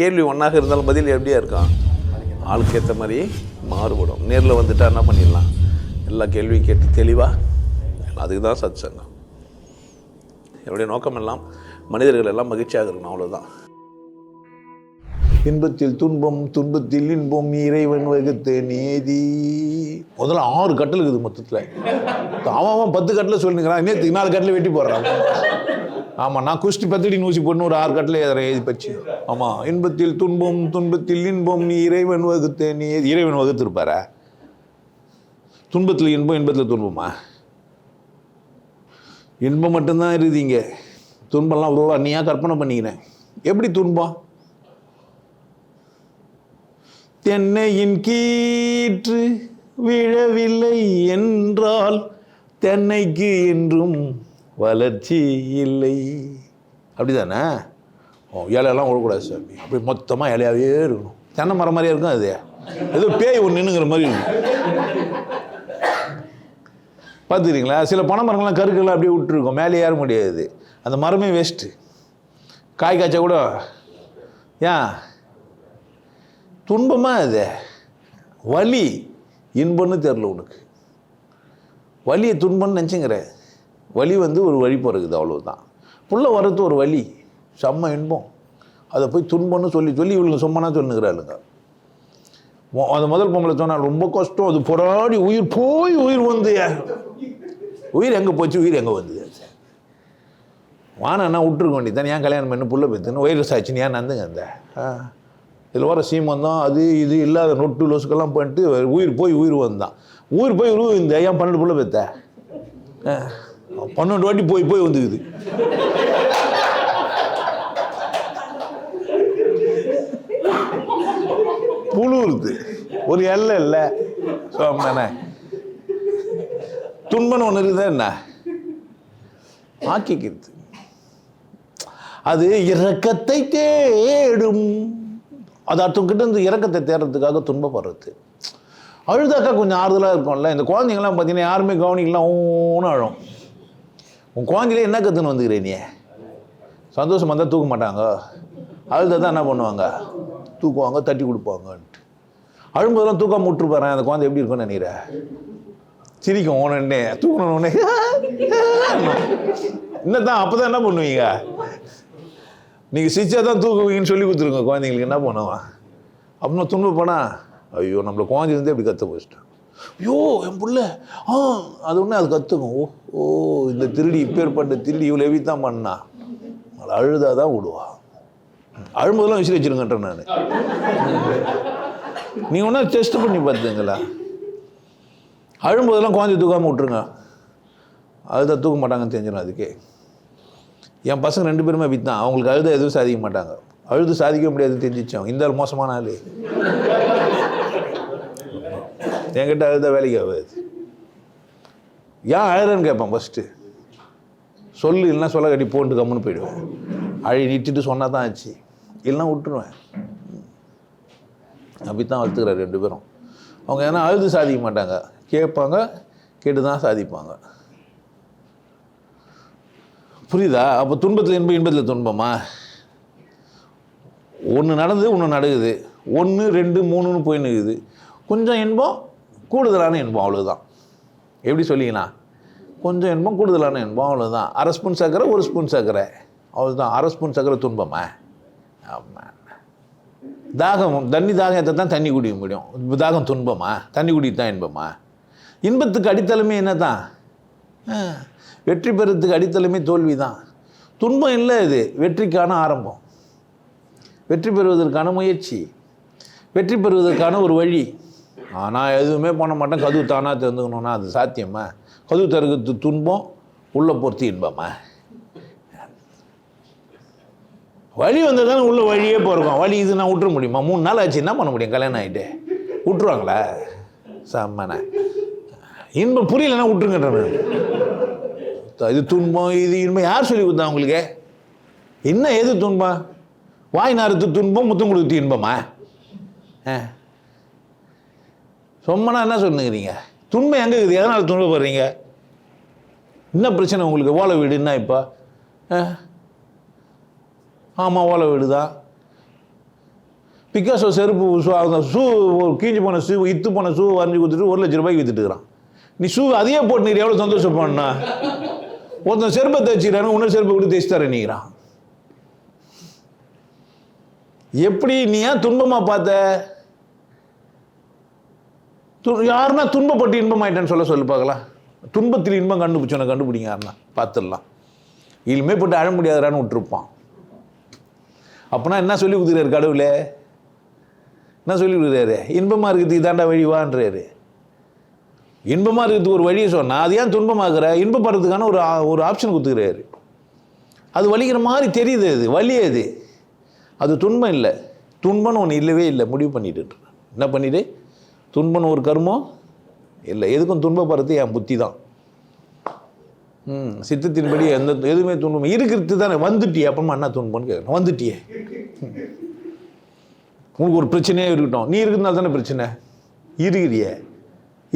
கேள்வி ஒன்றாக இருந்தாலும் பதில் எப்படியா இருக்கான், ஆளுக்கு ஏற்ற மாதிரி மாறுபடும். நேரில் வந்துட்டால் என்ன பண்ணிடலாம், எல்லா கேள்வியும் கேட்டு தெளிவாக. அதுக்கு தான் சத் சங்கம். என்னுடைய நோக்கம் எல்லாம் மனிதர்கள் எல்லாம் மகிழ்ச்சியாக இருக்கணும், அவ்வளோதான். இன்பத்தில் துன்பம் துன்பத்தில் இன்பம் இறைவன் வகுத்த நீதி. முதல்ல 6 கட்டல் இருக்குது மொத்தத்தில். அவன் 10 கட்டில் சொல்லிக்கிறான், நேற்றுக்கு 4 கட்டில் வெட்டி போடுறான். ஆமாம், நான் குஷ்டி 10 அடி ஊசி போடணும், ஒரு 6 கட்டில் எழுதி பச்சு. ஆமாம், இன்பத்தில் துன்பம் துன்பத்தில் இன்பம் நீ இறைவன் வகுத்த நீ. இறைவன் வகுத்திருப்பாரா? துன்பத்தில் இன்பம் இன்பத்தில் துன்பமா? இன்பம் மட்டும்தான் இருக்குதுங்க, துன்பம்லாம் அவ்வளோ நீயா கற்பனை பண்ணிக்கிறேன். எப்படி துன்பம்? தென்னையின் கீற்று விழவில்லை என்றால் தென்னைக்கு என்றும் வளர்ச்சி இல்லை. அப்படிதானே? இலையெல்லாம் விடக்கூடாது சாமி, அப்படி மொத்தமாக இலையாவே இருக்கணும். தென்னை மரம் மாதிரியே இருக்கும், அது ஏதோ பேய் ஒன்று நின்னுங்கிற மாதிரி இருக்கும். பார்த்துக்கிறீங்களா? சில பனை மரங்கள்லாம் கருக்கெல்லாம் அப்படியே விட்டுருக்கோம், மேலே ஏற முடியாது, அந்த மரமே வேஸ்ட்டு. காய் காய்ச்சா கூட ஏன் துன்பமாக? அது வலி இன்பம்னு தெரில உனக்கு. வலியை துன்பம்னு நினச்சிங்கிற. வலி ஒரு வழி பிறகுது, அவ்வளோதான். புள்ள வரது ஒரு வலி, செம்ம இன்பம். அதை போய் துன்பம்னு சொல்லி சொல்லி இவளுங்க சும்மனா சொல்லுங்கிறாளுங்க. அது முதல் பொம்பளை சொன்னால் ரொம்ப கஷ்டம், அது போராடி உயிர் போய் உயிர் வந்து. உயிர் எங்கே போச்சு, உயிர் எங்கே வந்து? வானா விட்டுருக்க வேண்டியதான். ஏன் கல்யாணம் பண்ணி புள்ள பெற்றுன்னு வயிறு சாய்ச்சின்னு ஏன் நந்துங்க அந்த இதில் வர சீமந்தம் அது இது இல்லாத நொட்டு லொசுக்கெல்லாம் பண்ணிட்டு உயிர் போய் உயிர் வந்தான். உயிர் போய் உருவ இந்த ஏன் 12 புள்ள பெற்ற? 12 வாட்டி போய் போய் வந்துக்குது. புழுவுது ஒரு எல்லை இல்லை. சொன்னே துன்பன்னு ஒன்று இருக்குதா என்ன ஆக்கிக்கிறது. அது இரக்கத்தை தேடும். அது அடுத்தவங்கிட்ட இந்த இரக்கத்தை தேடுறதுக்காக துன்பப்படுறது. அழுதாக்கா கொஞ்சம் ஆறுதலாக இருக்கும்ல. இந்த குழந்தைங்கள்லாம் பார்த்தீங்கன்னா யாருமே கவனிக்கலாம், ஒன்று அழும். உன் குழந்தையில என்ன கற்றுன்னு வந்துக்கிறேன் நீ? சந்தோஷமாக இருந்தால் தூக்க மாட்டாங்க, அழுதா தான் என்ன பண்ணுவாங்க, தூக்குவாங்க, தட்டி கொடுப்பாங்கன்ட்டு. அழும்போதெல்லாம் தூக்காம விட்டுருப்பாரு. அந்த குழந்தை எப்படி இருக்கும்னு நினைக்கிற? சிரிக்கும் உடனே, தூக்கணும் உடனே என்னதான். அப்போ தான் என்ன பண்ணுவீங்க? நீங்கள் சிரிச்சா தான் தூக்குவீங்கன்னு சொல்லி கொடுத்துருங்க குழந்தைங்களுக்கு. என்ன பண்ணுவான் அப்படின்னா துன்பப்படா, ஐயோ நம்மளை குழந்தை வந்து எப்படி கற்று போச்சிட்டான், ஐயோ என் புள்ள அது ஒன்று அது கற்றுக்கும். ஓ இந்த திருடி இப்பேற்பட்ட திருடி இவ்வளோ எவி தான் பண்ணா, அதை அழுதாதான் விடுவா. அழும்போதெல்லாம் விசிறி வச்சுருங்கன்றேன் நான். நீங்கள் ஒன்றா டெஸ்ட் பண்ணி பார்த்துங்களா? அழும்போதெல்லாம் குழந்தை தூக்காமல் விட்டுருங்க, அழுதா தூக்க மாட்டாங்கன்னு தெரிஞ்சிடும். அதுக்கே என் பசங்க 2 பேருமே வித்தான். அவங்களுக்கு அழுத எதுவும் சாதிக்க மாட்டாங்க. அழுது சாதிக்க முடியாதுன்னு தெரிஞ்சிச்சோம். இந்த ஆள் மோசமான ஆள், என்கிட்ட அழுத வேலைக்கு ஆகாது. ஏன் அழுறன்னு கேட்பேன் ஃபஸ்ட்டு. சொல்லு, இல்லைன்னா சொல்ல கட்டி போட்டு கம்முன்னு போயிடுவேன். அழி நிட்டுட்டு சொன்னால் தான் ஆச்சு, இல்லைன்னா விட்டுருவேன். அப்படி தான் வளர்த்துக்கிறார் 2 பேரும். அவங்க ஏன்னா அழுது சாதிக்க மாட்டாங்க, கேட்பாங்க, கேட்டு தான் சாதிப்பாங்க. புரியுதா? அப்போ துன்பத்தில் இன்பம் இன்பத்தில் துன்பமா? ஒன்று நடந்து ஒன்று நடக்குது, 1 2 3ன்னு போய் நிற்குது. கொஞ்சம் இன்பம் கூடுதலான இன்பம், அவ்வளோதான். எப்படி சொல்லிங்கன்னா கொஞ்சம் இன்பம் கூடுதலான இன்பம், அவ்வளோதான். 1/2 ஸ்பூன் சர்க்கரை 1 ஸ்பூன் சர்க்கரை, அவ்வளோதான். 1/2 ஸ்பூன் சர்க்கரை துன்பமா? ஆமாம். தாகம் தாகம் ஏற்ற தான் தண்ணி குடிக்க முடியும். தாகம் துன்பமா? தண்ணி குடிக்க தான் இன்பமா? இன்பத்துக்கு அடித்தளமே என்ன தான்? வெற்றி பெறத்துக்கு அடித்தளமே தோல்வி தான். துன்பம் இல்லை, இது வெற்றிக்கான ஆரம்பம், வெற்றி பெறுவதற்கான முயற்சி, வெற்றி பெறுவதற்கான ஒரு வழி. நான் எதுவுமே பண்ண மாட்டேன், கதவு தானாக திறந்துக்கணும்னா அது சாத்தியமா? கதவு திறக்கிறது துன்பம், உள்ளே பொறுத்து இன்பமா? வழி வந்தால் தானே உள்ள வழியே போகிறோம். வழி இது நான் விட்டுற முடியுமா? 3 நாள் ஆச்சு, என்ன பண்ண முடியும்? கல்யாணம் ஆகிட்டு விட்டுருவாங்களா? செம்மண்ணே. இன்பம் புரியலைன்னா விட்டுருங்கன்றேன். இது துன்பம், இது இன்பம் யார் சொல்லி கொடுத்தா உங்களுக்கு? என்ன எது துன்பம்? வாய் நாரத்து துன்பம், முத்தம் கொடுத்து இன்பமா? சொம்மனா என்ன சொன்னுங்கிறீங்க? துன்பம் எங்கே இருக்குது? எதனால் துன்பப்படுறீங்க? என்ன பிரச்சனை உங்களுக்கு? ஓலை வீடு என்ன இப்போ? ஆமாம் ஓலை வீடு தான். பிகாசோ செருப்பு அந்த ஷூ கீஞ்சி போன ஷூ இத்து போன ஷூ வரைஞ்சி கொடுத்துட்டு 1 லட்ச ரூபாய்க்கு விற்றுட்டுக்கிறான். நீ ஷூ அதையே போட்டு நீ எவ்வளோ சந்தோஷப்படனா? ஒருத்தன் செருப்பை தைச்சிக்கிறாங்க, இன்னொரு செருப்பை கூட தைச்சு தர நீங்கிறான். எப்படி நீ ஏன் துன்பமாக பார்த்த? யாருன்னா துன்பப்பட்டு இன்பம் ஆயிட்டேன்னு சொல்லு பார்க்கலாம். துன்பத்தில் இன்பம் கண்டுபிடிங்க யாருன்னா பார்த்துடலாம். இனிமே போட்டு அழ முடியாதான்னு விட்டுருப்பான். அப்போனா என்ன சொல்லி கொடுக்குறாரு கடவுளே? என்ன சொல்லி கொடுக்குறாரு? இன்பமாக இருக்கிறதுக்கு தாண்டா வழி வான்றாரு. இன்பமாக இருக்கிறதுக்கு ஒரு வழியை சொன்னால் அது ஏன் துன்பமாக்குற? இன்பப்படுறதுக்கான ஒரு ஆப்ஷன் கொடுத்துக்கிறாரு. அது வலிக்கிற மாதிரி தெரியுது. அது வலி, அது துன்பம் இல்லை. துன்பம்னு ஒன்று இல்லவே இல்லை. முடிவு பண்ணிட்டு என்ன பண்ணிட்டு துன்பம்னு ஒரு கர்மம் இல்லை. எதுக்கும் துன்பப்படுறது என் புத்தி தான். சித்தத்தின்படி எதுவுமே துன்பம் இருக்கிறது தானே. வந்துட்டியே அப்புறமா என்ன துன்பம்னு கேட்கணும். வந்துட்டியே, உனக்கு ஒரு பிரச்சனையே இருக்கட்டும், நீ இருக்கிறதுனால தானே பிரச்சனை. இருக்கிறிய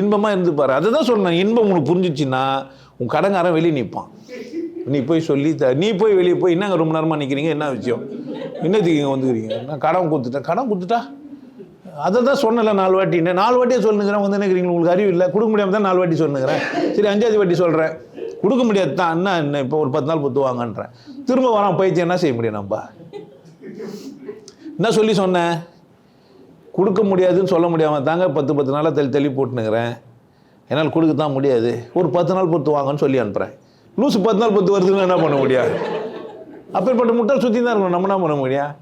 இன்பமாக இருந்து பாரு. அதை தான் சொன்னேன். இன்பம் உனக்கு புரிஞ்சிச்சின்னா உன் கடங்காரன் வெளியே நிற்பான். நீ போய் சொல்லி நீ போய் வெளியே போய் என்னங்க ரொம்ப நேரமாக நிற்கிறீங்க, என்ன விஷயம், என்னத்துக்கு இங்கே வந்துக்கிறீங்க? நான் கடன் கொடுத்துட்டா அதை தான் சொன்னல 4 வாட்டி. 4 வாட்டியே சொல்லுங்கிறேன். வந்து நினைக்கிறீங்க உங்களுக்கு அறிவு இல்லை? கொடுக்க முடியாமல் தான் 4 வாட்டி சொல்லுங்கிறேன். சரி 5வது வாட்டி சொல்கிறேன். கொடுக்க முடியாது தான். என்ன இப்போ ஒரு 10 நாள் பொத்து வாங்கன்றேன். திரும்ப வரான் பயிற்சி. என்ன செய்ய முடியும்? நம்ம என்ன சொல்லி சொன்னேன்? கொடுக்க முடியாதுன்னு சொல்ல முடியாமல் தாங்க 10 நாளாக தள்ளி போட்டுனுங்கிறேன். என்னால் கொடுக்கத்தான் முடியாது. ஒரு 10 நாள் பொத்து வாங்கன்னு சொல்லி அனுப்புகிறேன். லூசு 10 நாள் பொத்து வருதுன்னு என்ன பண்ண முடியாது? அப்பேற்பட்ட முட்டால் சுற்றி தான் இருக்கணும். நம்ம என்ன பண்ண முடியும்?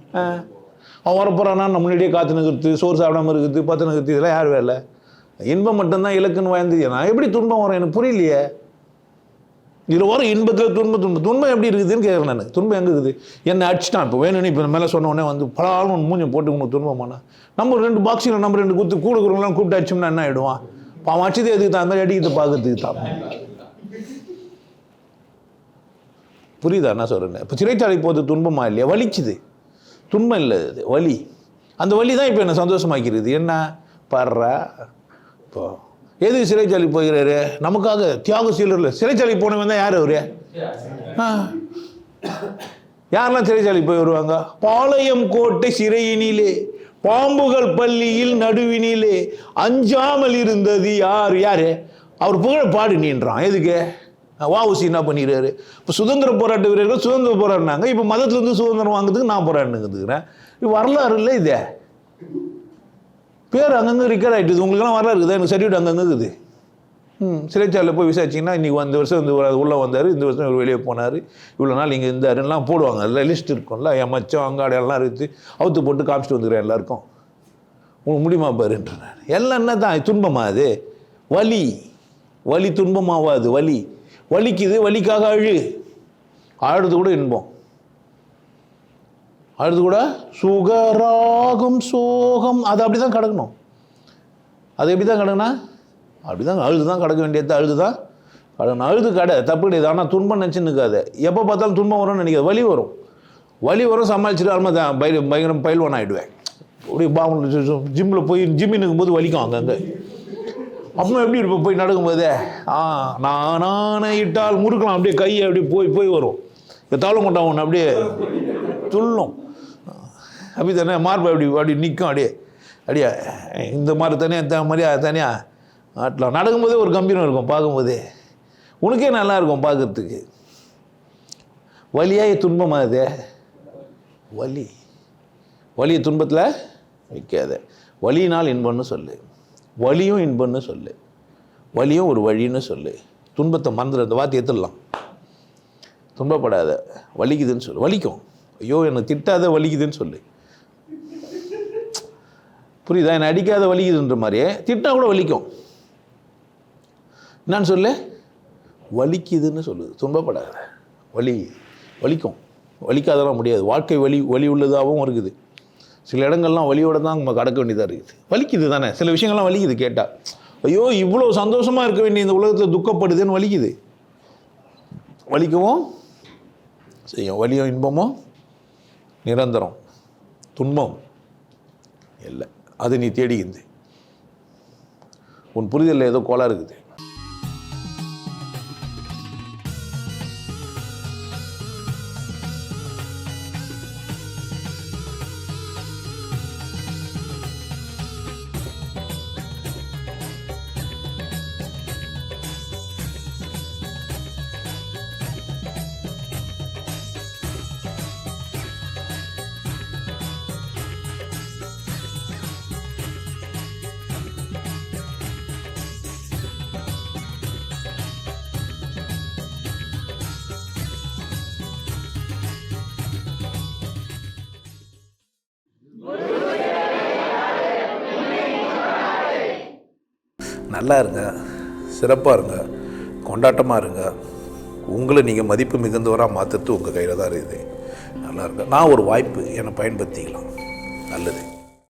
அவன் வரப்போறானா நம்ம முன்னாடியே காத்து நிறுத்து, சோறு சாப்பிடாமல் இருக்குது, பத்து நிறுத்து, இதெல்லாம் யார் வேலை? இன்பம் மட்டும்தான் இலக்குன்னு வாழ்ந்து. நான் எப்படி துன்பம் வரும் எனக்கு புரியலையே. இதில் வரும் இன்பத்தில் துன்பம் எப்படி இருக்குதுன்னு கேட்குறேன் நான். துன்பம் எங்கே இருக்குது? என்னை அடிச்சிட்டான். இப்போ வேணும்னு இப்போ மேலே சொன்ன உடனே வந்து பலாலும் மூஞ்சை போட்டு உனக்கு துன்பமானா நம்ம 2 பாக்ஸில் நம்ம 2 குத்து கூடுக்குறவங்களாம் கூப்பிட்டு அடிச்சோம்னா என்ன ஆகிடுவான்? அவன் அடிச்சதே எதுக்கு தான்? அந்த மாதிரி அடிக்கிறது பார்க்கறதுக்கு தான். புரியுதா என்ன சொல்கிறேன்? இப்போ சிறைச்சாலை போகிறது துன்பமா இல்லையா? வலிக்குது. துன்பம் இல்லை, அது வலி. அந்த வலி தான் இப்போ என்னை சந்தோஷமாக்கிறது. என்ன பாடுறா? இப்போ எதுக்கு சிறைச்சாலை போகிறாரு? நமக்காக தியாகசீலர்ல சிறைச்சாலை போனவன் தான் யார் அவரு? யாரெல்லாம் சிறைச்சாலை போய் வருவாங்க? பாளையம் கோட்டை சிறையினிலே பாம்புகள் பள்ளியில் நடுவினிலே அஞ்சாமல் இருந்தது யாரு? அவர் புகழ பாடு நீன்றான். எதுக்கு? வாவுசி என்ன பண்ணிடுறாரு? இப்போ சுதந்திர போராட்ட வீரர்கள் சுதந்திர போராடினாங்க. இப்போ மதத்துலேருந்து சுதந்திரம் வாங்குறதுக்கு நான் போராடினுக்கிறேன். இது வரலாறு இல்லை. இதே பேர் அங்கங்கே ரிக்கார்ட் ஆகிட்டுது. உங்களுக்கெல்லாம் வரலாறு இருக்குதா? எனக்கு சர்டிஃபிகேட் அங்கங்கே இருக்குது. சிறைச்சாலையில் போய் விசாரிச்சிங்கன்னா இன்றைக்கி இந்த வருஷம் உள்ளே வந்தார், இந்த வருஷம் இவர் வெளியே போனார், இவ்வளோ நாள் இங்கே இருந்தாருலாம் போடுவாங்க. அதில் லிஸ்ட் இருக்கும்ல. என் மச்சம் அங்காடையெல்லாம் இருக்குது. அவுத்து போட்டு காமிச்சிட்டு வந்துக்கிறேன் எல்லாருக்கும். உங்களுக்கு முடியுமா பாருன்றேன். எல்லாம் என்ன தான் துன்பமா? அது வலி துன்பமாவாது. வலிக்குது. வலிக்காக அழுது கூட இன்பம். அழுது கூட சுகராகும் சோகம். அது அப்படி தான் கிடக்கணும். அது எப்படி தான் கிடக்குனா அப்படி தான் அழுது தான் கிடக்க வேண்டியது. அழுது தான் கிடக்கணும். அழுது கடை தப்பு கிடையாது. ஆனால் துன்பம் நினச்சின்னு இருக்காது. எப்போ பார்த்தாலும் துன்பம் வரும்னு நினைக்காது. வலி வரும் சமாளிச்சுட்டு அருமை தான் பயங்கரம் பயில்வான் ஆகிடுவேன். அப்படி ஜிம்மில் போய் ஜிம்மினுக்கும் போது வலிக்கும் அங்கங்கே. அப்புறம் எப்படி இருப்போம் போய் நடக்கும்போதே? நானே இட்டால் முறுக்கலாம். அப்படியே கையை அப்படியே போய் வரும். இப்போ தாளங்கொண்டா ஒன்று அப்படியே துள்ளும். அப்படி தானே மார்பு அப்படி நிற்கும். அப்படியே இந்த மாதிரி தனியாக ஆட்டலாம். நடக்கும்போதே ஒரு கம்பீரம் இருக்கும். பார்க்கும்போதே உனக்கே நல்லா இருக்கும் பார்க்கறதுக்கு. வலியாக துன்பமாக அது? வலியை துன்பத்தில் வைக்காத. வலியினால் இன்பம்னு சொல்லு. வலியும் இன்பம்னு சொல்லு. வலியும் ஒரு வழின்னு சொல்லு. துன்பத்தை மறந்துட. அந்த வார்த்தை எடுத்துடலாம். துன்பப்படாத, வலிக்குதுன்னு சொல்லு. வலிக்கும். ஐயோ என்னை திட்டாத, வலிக்குதுன்னு சொல்லு. புரியுதா? என்னை அடிக்காத வலிக்குதுன்ற மாதிரியே திட்டா கூட வலிக்கும். என்னான்னு சொல்லு? வலிக்குதுன்னு சொல்லுது. துன்பப்படாத. வலிக்கும். வலிக்காதெல்லாம் முடியாது. வாழ்க்கை வலி உள்ளதாகவும் இருக்குது. சில இடங்கள்லாம் வலியோடு தான் நம்ம கடக்க வேண்டியதாக இருக்குது. வலிக்குது தானே? சில விஷயங்கள்லாம் வலிக்குது கேட்டால். ஐயோ இவ்வளோ சந்தோஷமாக இருக்க வேண்டிய இந்த உலகத்தில் துக்கப்படுதுன்னு வலிக்குது. வலிக்கவும் செய்யும். வலியும் இன்பமும் நிரந்தரம். துன்பம் இல்லை. அது நீ தேடிக்குது. உன் புரிதலில் ஏதோ கோளாறு இருக்குது. நல்லா இருங்க, சிறப்பாக இருங்க, கொண்டாட்டமாக இருங்க. உங்களை நீங்கள் மதிப்பு மிகுந்தவராக மாற்றுறது உங்கள் கையில் தான் இருக்குது. நல்லா இருங்க. நான் ஒரு வாய்ப்பு என்னை பயன்படுத்திக்கலாம். நல்லது.